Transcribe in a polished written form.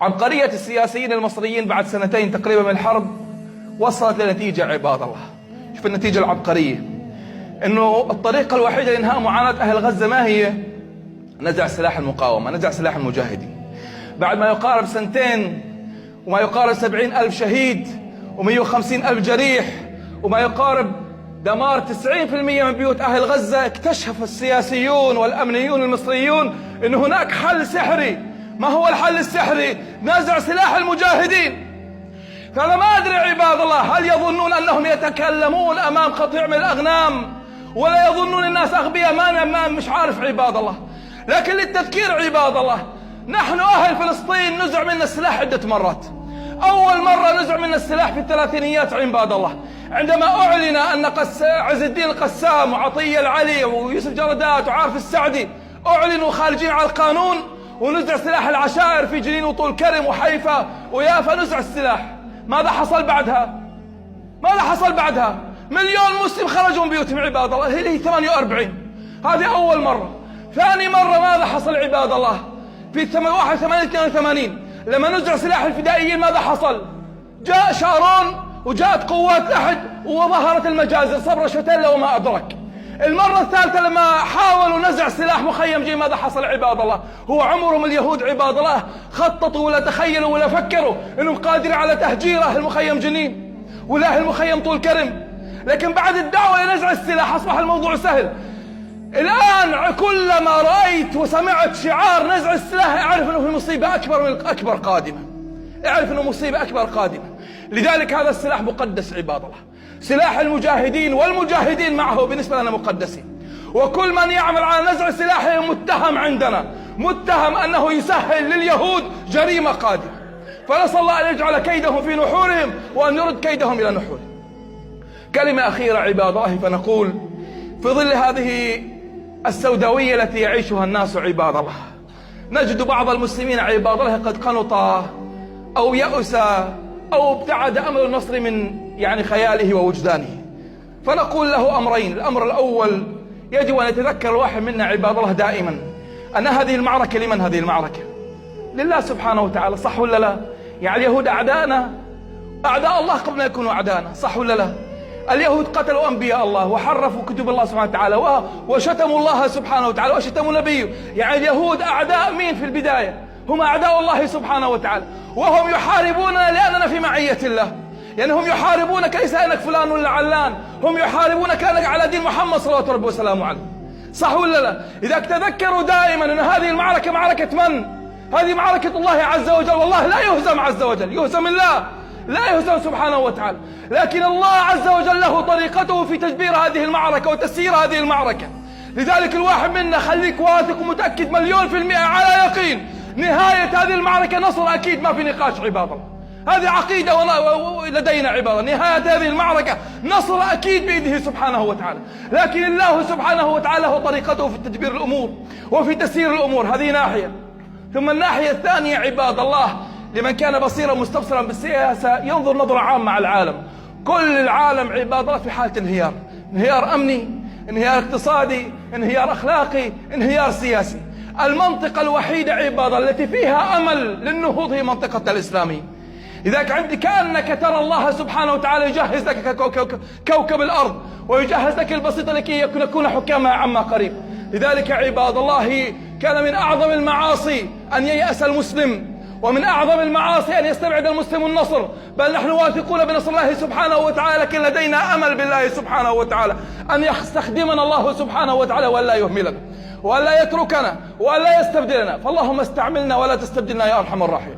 عبقرية السياسيين المصريين بعد سنتين تقريبا من الحرب وصلت لنتيجة عباد الله. شوف النتيجة العبقرية، انه الطريقة الوحيدة لإنهاء معاناة أهل غزة ما هي؟ نزع سلاح المقاومة، نزع سلاح المجاهدين. بعد ما يقارب سنتين وما يقارب 70,000 شهيد و150,000 جريح وما يقارب دمار 90% من بيوت أهل غزة، اكتشف السياسيون والأمنيون المصريون أن هناك حل سحري. ما هو الحل السحري؟ نزع سلاح المجاهدين. فأنا ما أدري عباد الله، هل يظنون أنهم يتكلمون أمام قطيع من الأغنام، ولا يظنون الناس أغبياء؟ ما مش عارف عباد الله. لكن للتذكير عباد الله، نحن أهل فلسطين نزع منا السلاح عدة مرات. أول مرة نزع منا السلاح في الثلاثينيات عباد الله، عندما أعلن أن عز الدين القسام وعطية العلي ويوسف جردات وعارف السعدي أعلنوا خارجين على القانون، ونزع سلاح العشائر في جنين وطول كرم وحيفا ويافا، نزع السلاح. ماذا حصل بعدها؟ ماذا حصل بعدها؟ مليون مسلم خرجوا من بيوتهم عباد الله، هي 48. هذه أول مرة. ثاني مرة ماذا حصل عباد الله؟ في 81-82 لما نزع سلاح الفدائيين ماذا حصل؟ جاء شارون وجاءت قوات أحد وظهرت المجازر صبر شتلة وما أدرك. المرة الثالثة لما حاولوا نزع سلاح مخيم جي ماذا حصل عباد الله؟ هو عمرهم اليهود عباد الله خططوا ولا تخيلوا ولا فكروا انهم قادرين على تهجير أهل مخيم جنين ولا أهل مخيم طول كرم. لكن بعد الدعوة لنزع السلاح أصبح الموضوع سهل. الآن كلما رأيت وسمعت شعار نزع السلاح أعرف أنه في مصيبة أكبر من أكبر قادمة، أعرف أنه مصيبة أكبر قادمة. لذلك هذا السلاح مقدس عباد الله، سلاح المجاهدين والمجاهدين معه بالنسبة لنا مقدسين، وكل من يعمل على نزع سلاحه متهم عندنا، متهم أنه يسهل لليهود جريمة قادمة. فنسأل الله أن يجعل كيدهم في نحورهم وأن يرد كيدهم إلى نحورهم. كلمة أخيرة عباد الله، فنقول في ظل هذه السوداوية التي يعيشها الناس عباد الله، نجد بعض المسلمين عباد الله قد قنط أو يأس أو ابتعد أمل النصر من خياله ووجدانه. فنقول له أمرين. الأمر الأول، يجب أن يتذكر الواحد منا عباد الله دائما أن هذه المعركة لمن؟ هذه المعركة لله سبحانه وتعالى، صح ولا لا؟ اليهود أعداءنا، أعداء الله قبل أن يكونوا أعداءنا، صح ولا لا؟ اليهود قتلوا أنبياء الله وحرفوا كتب الله سبحانه وتعالى وشتموا الله سبحانه وتعالى وشتموا نبيه. اليهود أعداء مين في البداية؟ هم أعداء الله سبحانه وتعالى، وهم يحاربوننا لأننا في معية الله. هم يحاربونك ليس أنك فلان ولا علان، هم يحاربونك أنك على دين محمد صلوات ربي وسلامه عليه، صح ولا لا؟ إذا تذكروا دائما أن هذه المعركة معركة من؟ هذه معركة الله عز وجل، والله لا يهزم عز وجل، يهزم الله، لا يهزم سبحانه وتعالى. لكن الله عز وجل له طريقته في تدبير هذه المعركة وتسيير هذه المعركة. لذلك الواحد منا خليك واثق ومتأكد 100% على يقين نهاية هذه المعركة نصر أكيد، ما في نقاش عباد الله. هذه عقيدة لدينا عباد الله، نهاية هذه المعركة نصر أكيد بيده سبحانه وتعالى. لكن الله سبحانه وتعالى له طريقته في تدبير الأمور وفي تسيير الأمور، هذه ناحية. ثم الناحية الثانية عباد الله، لمن كان بصيرا مستبصرا بالسياسة ينظر نظرة عامة على العالم. كل العالم عباد الله في حالة انهيار، انهيار أمني، انهيار اقتصادي، انهيار أخلاقي، انهيار سياسي. المنطقة الوحيدة عباد الله التي فيها أمل للنهوض هي منطقة الإسلامية. لذلك عندي كأنك ترى الله سبحانه وتعالى يجهز لك كوكب الأرض ويجهز لك البسيط لكي نكون حكاما عما قريب. لذلك عباد الله كان من أعظم المعاصي أن ييأس المسلم، ومن أعظم المعاصي أن يستبعد المسلم النصر، بل نحن واثقون بنصر الله سبحانه وتعالى، لكن لدينا أمل بالله سبحانه وتعالى أن يستخدمنا الله سبحانه وتعالى ولا يهملنا ولا يتركنا ولا يستبدلنا. فاللهم استعملنا ولا تستبدلنا يا أرحم الراحمين.